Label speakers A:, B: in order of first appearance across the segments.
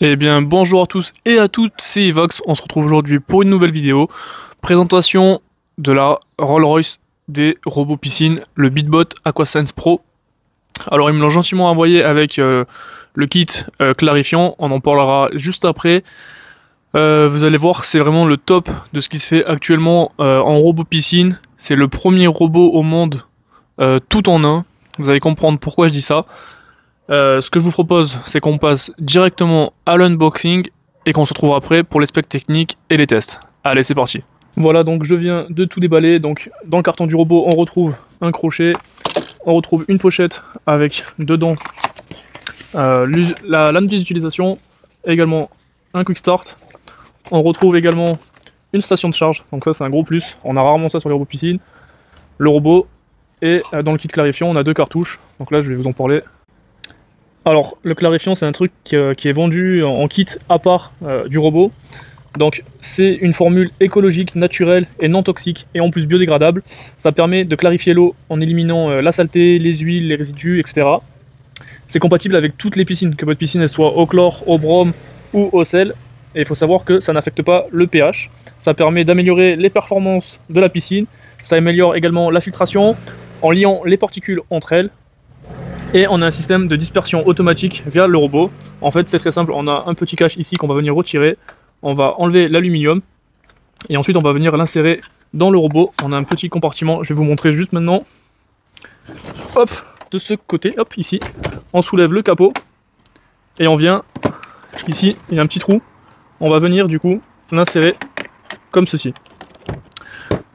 A: Eh bien bonjour à tous et à toutes, c'est Evox, on se retrouve aujourd'hui pour une nouvelle vidéo. Présentation de la Rolls-Royce des robots piscine, le BeatBot AquaSense Pro. Alors ils me l'ont gentiment envoyé avec le kit clarifiant, on en parlera juste après. Vous allez voir, c'est vraiment le top de ce qui se fait actuellement en robot piscine. C'est le premier robot au monde tout en un, vous allez comprendre pourquoi je dis ça. Ce que je vous propose, c'est qu'on passe directement à l'unboxing et qu'on se retrouve après pour les specs techniques et les tests. Allez, c'est parti. Voilà, donc je viens de tout déballer. Donc dans le carton du robot, on retrouve un crochet, on retrouve une pochette avec dedans la lame d'utilisation, également un quick start. On retrouve également une station de charge, donc ça c'est un gros plus. On a rarement ça sur les robots piscines. Le robot, et dans le kit clarifiant, on a deux cartouches. Donc là, je vais vous en parler. Alors, le clarifiant, c'est un truc qui est vendu en kit à part du robot. Donc, c'est une formule écologique, naturelle et non toxique, et en plus biodégradable. Ça permet de clarifier l'eau en éliminant la saleté, les huiles, les résidus, etc. C'est compatible avec toutes les piscines, que votre piscine elle soit au chlore, au brome ou au sel. Et il faut savoir que ça n'affecte pas le pH. Ça permet d'améliorer les performances de la piscine. Ça améliore également la filtration en liant les particules entre elles. Et on a un système de dispersion automatique via le robot. En fait, c'est très simple, on a un petit cache ici qu'on va venir retirer. On va enlever l'aluminium et ensuite on va venir l'insérer dans le robot. On a un petit compartiment, je vais vous montrer juste maintenant. Hop, de ce côté, hop, ici, on soulève le capot et on vient, ici, il y a un petit trou. On va venir du coup l'insérer comme ceci.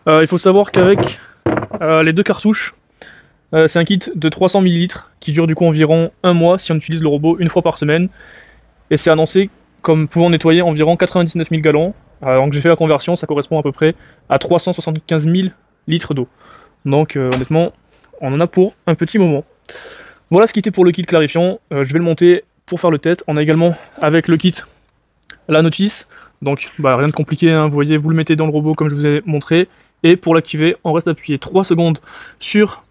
A: Il faut savoir qu'avec les deux cartouches, c'est un kit de 300 ml qui dure du coup environ un mois si on utilise le robot une fois par semaine. Et c'est annoncé comme pouvant nettoyer environ 99 000 gallons. Donc j'ai fait la conversion, ça correspond à peu près à 375 000 litres d'eau. Donc honnêtement, on en a pour un petit moment. Voilà ce qui était pour le kit clarifiant. Je vais le monter pour faire le test. On a également avec le kit la notice. Donc rien de compliqué, hein. Vous voyez, vous le mettez dans le robot comme je vous ai montré. Et pour l'activer, on reste appuyé 3 secondes sur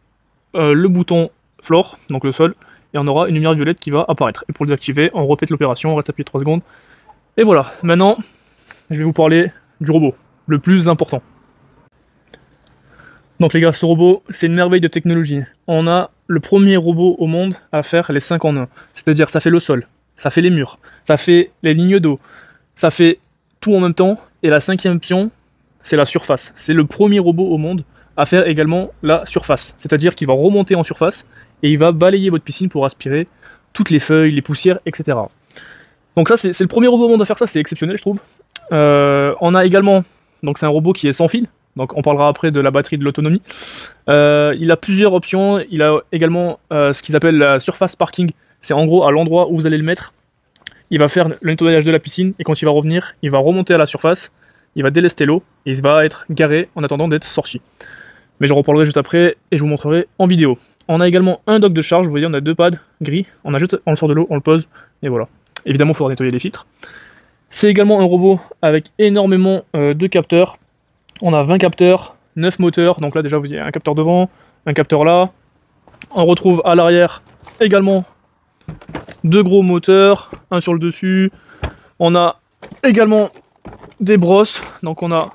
A: le bouton floor, donc le sol, et on aura une lumière violette qui va apparaître. Et pour le désactiver, on répète l'opération, on reste appuyé 3 secondes. Et voilà, maintenant, je vais vous parler du robot, le plus important. Donc les gars, ce robot, c'est une merveille de technologie. On a le premier robot au monde à faire les 5 en 1. C'est-à-dire, ça fait le sol, ça fait les murs, ça fait les lignes d'eau, ça fait tout en même temps. Et la 5e option, c'est la surface. C'est le premier robot au monde à faire également la surface. C'est-à-dire qu'il va remonter en surface et il va balayer votre piscine pour aspirer toutes les feuilles, les poussières, etc. Donc ça, c'est le premier robot au monde à faire ça, c'est exceptionnel, je trouve. On a également, donc c'est un robot qui est sans fil, donc on parlera après de la batterie, de l'autonomie. Il a plusieurs options, il a également ce qu'ils appellent la surface parking. C'est en gros à l'endroit où vous allez le mettre, il va faire le nettoyage de la piscine et quand il va revenir, il va remonter à la surface, il va délester l'eau et il va être garé en attendant d'être sorti. Mais j'en reparlerai juste après et je vous montrerai en vidéo. On a également un dock de charge, vous voyez on a deux pads gris, on le sort de l'eau, on le pose et voilà. Évidemment il faudra nettoyer les filtres. C'est également un robot avec énormément de capteurs. On a 20 capteurs, 9 moteurs, donc là déjà vous voyez un capteur devant, un capteur là. On retrouve à l'arrière également deux gros moteurs, un sur le dessus. On a également des brosses, donc on a,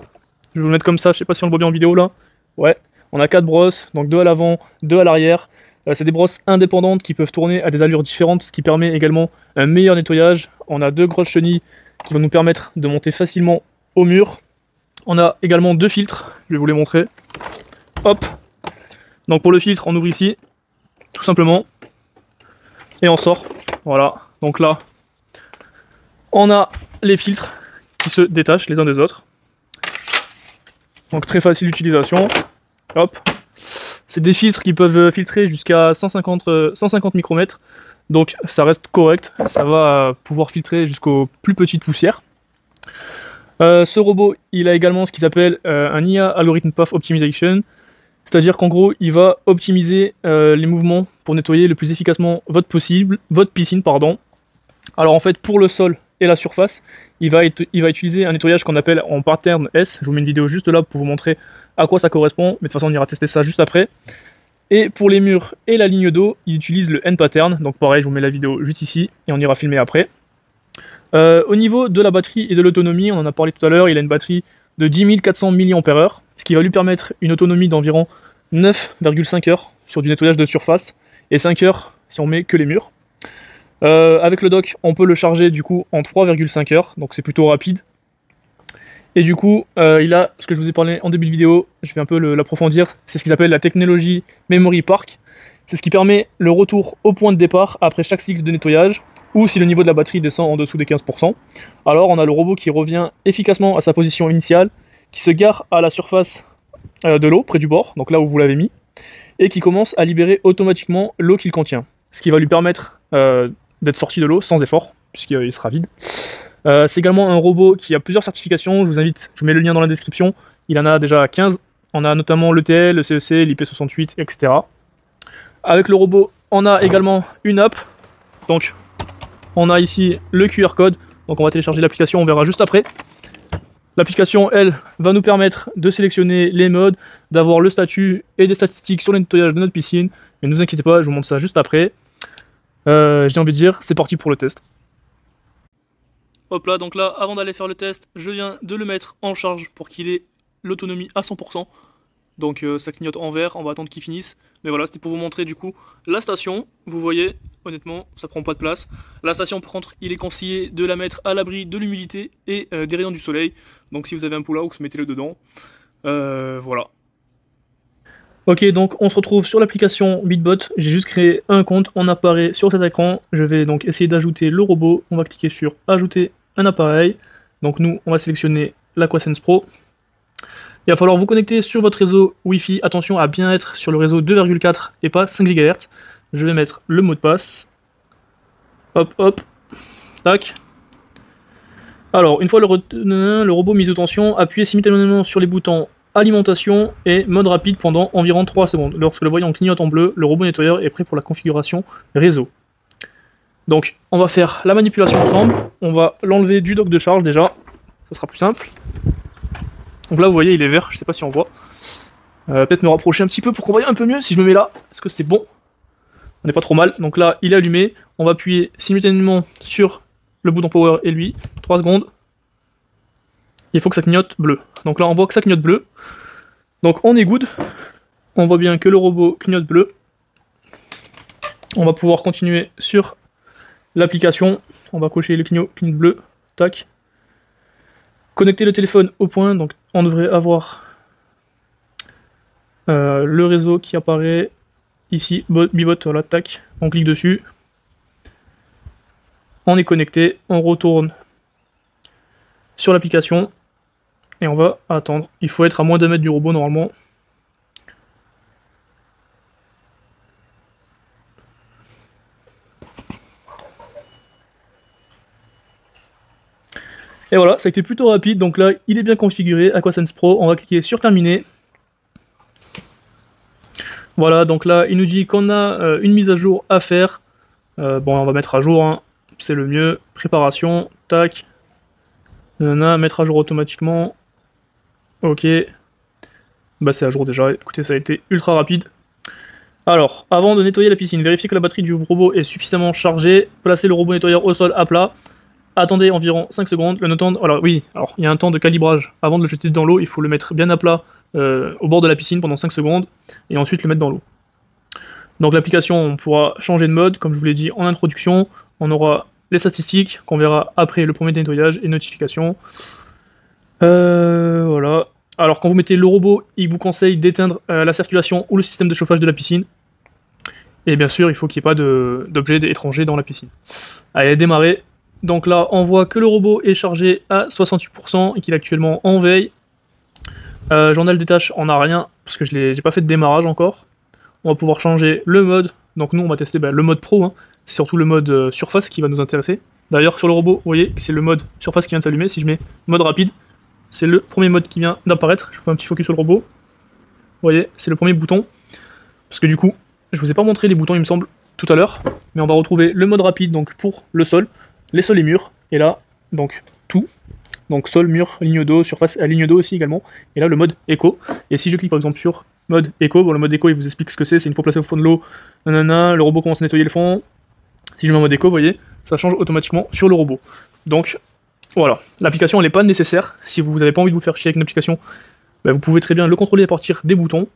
A: je vais vous le mettre comme ça, je sais pas si on le voit bien en vidéo là. Ouais, on a 4 brosses, donc 2 à l'avant, 2 à l'arrière. C'est des brosses indépendantes qui peuvent tourner à des allures différentes, ce qui permet également un meilleur nettoyage. On a 2 grosses chenilles qui vont nous permettre de monter facilement au mur. On a également 2 filtres, je vais vous les montrer. Hop. Donc pour le filtre, on ouvre ici, tout simplement, et on sort. Voilà, donc là, on a les filtres qui se détachent les uns des autres. Donc très facile d'utilisation. Hop. C'est des filtres qui peuvent filtrer jusqu'à 150 micromètres. Donc ça reste correct. Ça va pouvoir filtrer jusqu'aux plus petites poussières. Ce robot, il a également ce qu'il appelle un IA Algorithm Path Optimization. C'est-à-dire qu'en gros, il va optimiser les mouvements pour nettoyer le plus efficacement votre piscine. Alors en fait, pour le sol et la surface, il va utiliser un nettoyage qu'on appelle en pattern S. Je vous mets une vidéo juste là pour vous montrer à quoi ça correspond, mais de toute façon on ira tester ça juste après. Et pour les murs et la ligne d'eau, il utilise le N pattern, donc pareil, je vous mets la vidéo juste ici et on ira filmer après. Au niveau de la batterie et de l'autonomie, on en a parlé tout à l'heure, il a une batterie de 10 400 mAh, ce qui va lui permettre une autonomie d'environ 9,5 heures sur du nettoyage de surface, et 5 heures si on met que les murs. Avec le dock, on peut le charger du coup en 3,5 heures, donc c'est plutôt rapide. Et du coup, il a ce que je vous ai parlé en début de vidéo, je vais un peu l'approfondir, c'est ce qu'ils appellent la technologie Memory Park. C'est ce qui permet le retour au point de départ après chaque cycle de nettoyage, ou si le niveau de la batterie descend en dessous des 15%. Alors on a le robot qui revient efficacement à sa position initiale, qui se gare à la surface de l'eau, près du bord, donc là où vous l'avez mis, et qui commence à libérer automatiquement l'eau qu'il contient, ce qui va lui permettre d'être sorti de l'eau sans effort, puisqu'il sera vide. C'est également un robot qui a plusieurs certifications, je vous mets le lien dans la description, il en a déjà 15, on a notamment l'ETL, le CEC, l'IP68, etc. Avec le robot, on a également une app, donc on a ici le QR code, donc on va télécharger l'application, on verra juste après. L'application, elle, va nous permettre de sélectionner les modes, d'avoir le statut et des statistiques sur le nettoyage de notre piscine, mais ne vous inquiétez pas, je vous montre ça juste après. J'ai envie de dire, c'est parti pour le test. Hop là, donc là, avant d'aller faire le test, je viens de le mettre en charge pour qu'il ait l'autonomie à 100%. Donc ça clignote en vert, on va attendre qu'il finisse. Mais voilà, c'était pour vous montrer du coup la station. Vous voyez, honnêtement, ça prend pas de place. La station, par contre, il est conseillé de la mettre à l'abri de l'humidité et des rayons du soleil. Donc si vous avez un pull-out, mettez-le dedans. Voilà. Ok, donc on se retrouve sur l'application BitBot. J'ai juste créé un compte, on apparaît sur cet écran. Je vais donc essayer d'ajouter le robot. On va cliquer sur ajouter un appareil. Donc nous, on va sélectionner l'Aquasense Pro. Il va falloir vous connecter sur votre réseau Wi-Fi. Attention à bien être sur le réseau 2,4 et pas 5 GHz. Je vais mettre le mot de passe. Hop, hop. Tac. Alors, une fois le robot mis sous tension, appuyez simultanément sur les boutons alimentation et mode rapide pendant environ 3 secondes. Lorsque le voyant clignote en bleu, le robot nettoyeur est prêt pour la configuration réseau. Donc, on va faire la manipulation ensemble. On va l'enlever du dock de charge déjà. Ça sera plus simple. Donc là, vous voyez, il est vert. Je sais pas si on voit. Peut-être me rapprocher un petit peu pour qu'on voie un peu mieux. Si je me mets là, est-ce que c'est bon? On n'est pas trop mal. Donc là, il est allumé. On va appuyer simultanément sur le bouton power et lui. 3 secondes. Il faut que ça clignote bleu. Donc là, on voit que ça clignote bleu. Donc on est good. On voit bien que le robot clignote bleu. On va pouvoir continuer sur l'application. On va cocher le clignote bleu. Tac. Connecter le téléphone au point. Donc on devrait avoir le réseau qui apparaît ici. Bibot, voilà, tac. On clique dessus. On est connecté. On retourne sur l'application. Et on va attendre. Il faut être à moins d'un mètre du robot normalement. Et voilà, ça a été plutôt rapide. Donc là, il est bien configuré. Aquasense Pro. On va cliquer sur terminer. Voilà, donc là, il nous dit qu'on a une mise à jour à faire. Bon, on va mettre à jour, hein. C'est le mieux. Préparation, tac. Mettre à jour automatiquement. Ok. Bah c'est à jour déjà, écoutez, ça a été ultra rapide. Alors, avant de nettoyer la piscine, vérifiez que la batterie du robot est suffisamment chargée. Placez le robot nettoyeur au sol à plat. Attendez environ 5 secondes. Le temps, alors oui, alors il y a un temps de calibrage. Avant de le jeter dans l'eau, il faut le mettre bien à plat au bord de la piscine pendant 5 secondes. Et ensuite le mettre dans l'eau. Donc l'application, on pourra changer de mode, comme je vous l'ai dit en introduction. On aura les statistiques qu'on verra après le premier nettoyage et notification. Voilà. Alors quand vous mettez le robot, il vous conseille d'éteindre la circulation ou le système de chauffage de la piscine. Et bien sûr, il faut qu'il n'y ait pas d'objets étrangers dans la piscine. Allez, démarrer. Donc là, on voit que le robot est chargé à 68% et qu'il est actuellement en veille. Journal des tâches, on n'a rien, parce que j'ai pas fait de démarrage encore. On va pouvoir changer le mode. Donc nous, on va tester le mode pro. Hein. C'est surtout le mode surface qui va nous intéresser. D'ailleurs, sur le robot, vous voyez que c'est le mode surface qui vient de s'allumer. Si je mets mode rapide, c'est le premier mode qui vient d'apparaître. Je fais un petit focus sur le robot. Vous voyez, c'est le premier bouton. Parce que du coup, je vous ai pas montré les boutons, il me semble, tout à l'heure. Mais on va retrouver le mode rapide donc pour le sol, les sols et murs. Et là, donc tout. Donc sol, mur, ligne d'eau, surface, ligne d'eau aussi également. Et là, le mode éco. Et si je clique par exemple sur mode éco, bon, le mode éco, il vous explique ce que c'est. C'est une fois placé au fond de l'eau, nanana, le robot commence à nettoyer le fond. Si je mets en mode éco, vous voyez, ça change automatiquement sur le robot. Donc voilà, l'application elle n'est pas nécessaire. Si vous n'avez pas envie de vous faire chier avec une application, bah, vous pouvez très bien le contrôler à partir des boutons.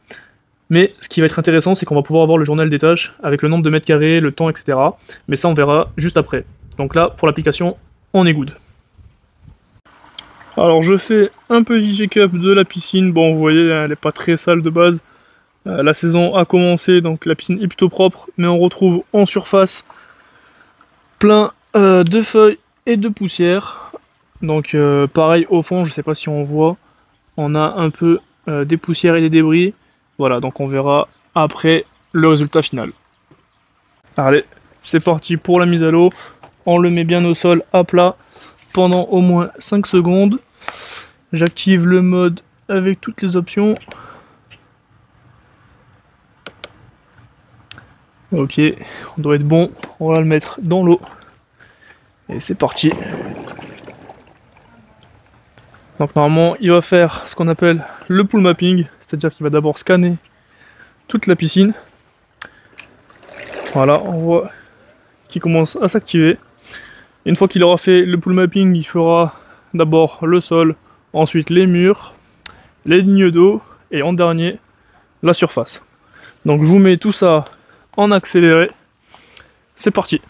A: Mais ce qui va être intéressant, c'est qu'on va pouvoir avoir le journal des tâches avec le nombre de mètres carrés, le temps, etc. Mais ça, on verra juste après. Donc là, pour l'application, on est good. Alors je fais un petit check-up de la piscine. Bon, vous voyez, elle n'est pas très sale de base. La saison a commencé, donc la piscine est plutôt propre. Mais on retrouve en surface plein de feuilles et de poussière. Donc pareil au fond, je sais pas si on voit, on a un peu des poussières et des débris. Voilà, donc on verra après le résultat final. Allez, c'est parti pour la mise à l'eau. On le met bien au sol à plat pendant au moins 5 secondes. J'active le mode avec toutes les options. Ok, on doit être bon. On va le mettre dans l'eau. Et c'est parti. Donc normalement, il va faire ce qu'on appelle le pool mapping, c'est-à-dire qu'il va d'abord scanner toute la piscine. Voilà, on voit qu'il commence à s'activer. Une fois qu'il aura fait le pool mapping, il fera d'abord le sol, ensuite les murs, les lignes d'eau et en dernier, la surface. Donc je vous mets tout ça en accéléré. C'est parti.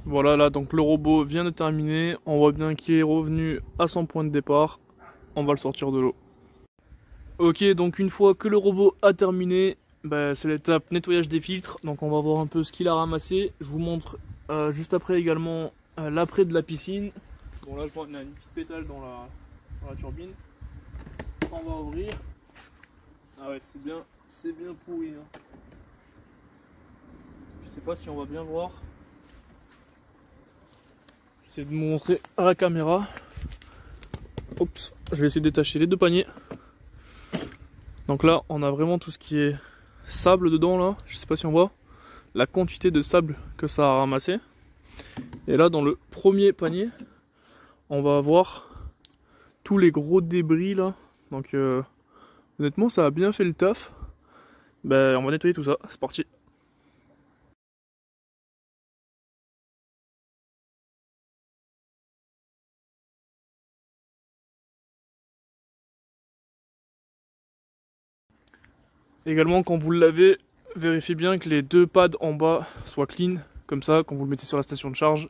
A: Voilà, là donc le robot vient de terminer, on voit bien qu'il est revenu à son point de départ, on va le sortir de l'eau. Ok, donc une fois que le robot a terminé, bah, c'est l'étape nettoyage des filtres, donc on va voir un peu ce qu'il a ramassé. Je vous montre juste après également l'après de la piscine. Bon là je vois qu'il y a une petite pétale dans la turbine, on va ouvrir. Ah ouais, c'est bien pourri, hein. Je sais pas si on va bien voir. J'essaie de vous montrer à la caméra. Oups, je vais essayer de détacher les deux paniers. Donc là, on a vraiment tout ce qui est sable dedans là. Je sais pas si on voit la quantité de sable que ça a ramassé. Et là, dans le premier panier, on va avoir tous les gros débris là. Donc honnêtement ça a bien fait le taf. Ben, on va nettoyer tout ça, c'est parti. Également quand vous le lavez, vérifiez bien que les deux pads en bas soient clean. Comme ça, quand vous le mettez sur la station de charge,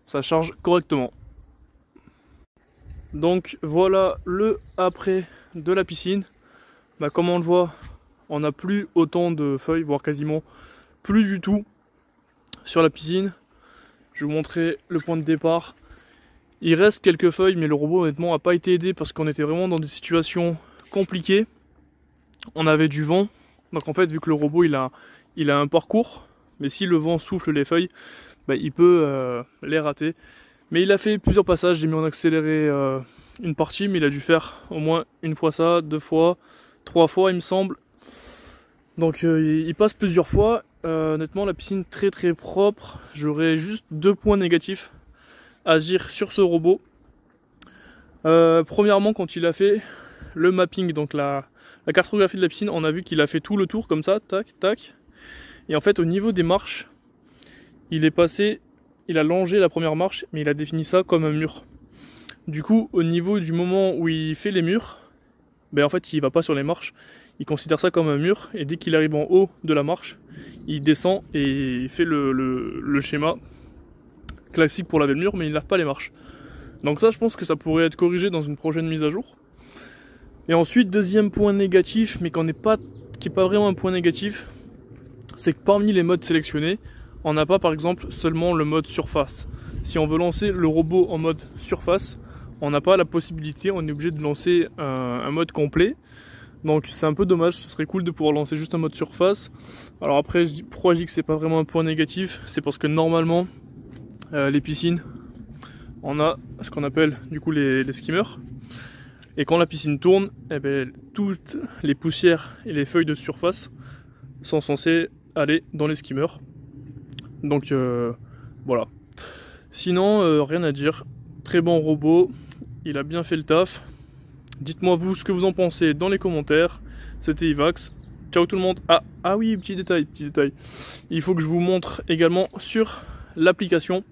A: ça charge correctement. Donc voilà le après de la piscine. Bah, comme on le voit, on n'a plus autant de feuilles, voire quasiment plus du tout sur la piscine. Je vais vous montrer le point de départ. Il reste quelques feuilles, mais le robot honnêtement n'a pas été aidé parce qu'on était vraiment dans des situations compliquées. On avait du vent, donc en fait vu que le robot il a un parcours, mais si le vent souffle les feuilles, bah, il peut les rater. Mais il a fait plusieurs passages, j'ai mis en accéléré une partie, mais il a dû faire au moins une fois ça, 2 fois, 3 fois il me semble. Donc il passe plusieurs fois. Honnêtement la piscine très très propre. J'aurais juste 2 points négatifs à dire sur ce robot. Premièrement quand il a fait le mapping, donc la cartographie de la piscine, on a vu qu'il a fait tout le tour comme ça, tac tac. Et en fait au niveau des marches, il a longé la première marche, mais il a défini ça comme un mur. Du coup au niveau du moment où il fait les murs, ben en fait il va pas sur les marches, il considère ça comme un mur, et dès qu'il arrive en haut de la marche, il descend et il fait le schéma classique pour laver le mur, mais il lave pas les marches. Donc ça je pense que ça pourrait être corrigé dans une prochaine mise à jour. Et ensuite deuxième point négatif, mais qui n'est pas vraiment un point négatif, c'est que parmi les modes sélectionnés, on n'a pas par exemple seulement le mode surface. Si on veut lancer le robot en mode surface, on n'a pas la possibilité, on est obligé de lancer un mode complet. Donc c'est un peu dommage, ce serait cool de pouvoir lancer juste un mode surface. Alors après, pourquoi je dis que c'est pas vraiment un point négatif, c'est parce que normalement, les piscines, on a ce qu'on appelle du coup les skimmers. Et quand la piscine tourne, eh ben, toutes les poussières et les feuilles de surface sont censées aller dans les skimmers. Donc voilà. Sinon, rien à dire. Très bon robot, il a bien fait le taf. Dites-moi vous ce que vous en pensez dans les commentaires. C'était Ivax. Ciao tout le monde. Ah oui, petit détail. Il faut que je vous montre également sur l'application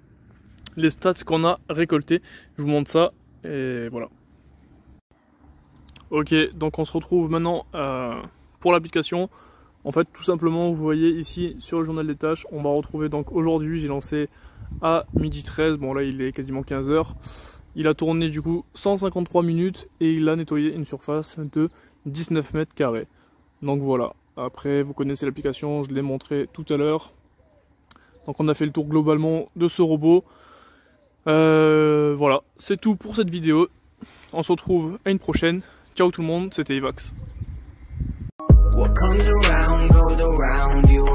A: les stats qu'on a récoltés. Je vous montre ça et voilà. Ok, donc on se retrouve maintenant pour l'application. En fait, tout simplement, vous voyez ici sur le journal des tâches, on va retrouver donc aujourd'hui, j'ai lancé à 12h13. Bon là, il est quasiment 15h. Il a tourné du coup 153 minutes et il a nettoyé une surface de 19 mètres carrés. Donc voilà. Après, vous connaissez l'application, je l'ai montré tout à l'heure. Donc on a fait le tour globalement de ce robot. Voilà, c'est tout pour cette vidéo. On se retrouve à une prochaine. Ciao tout le monde, c'était Ivax. What comes around goes around, you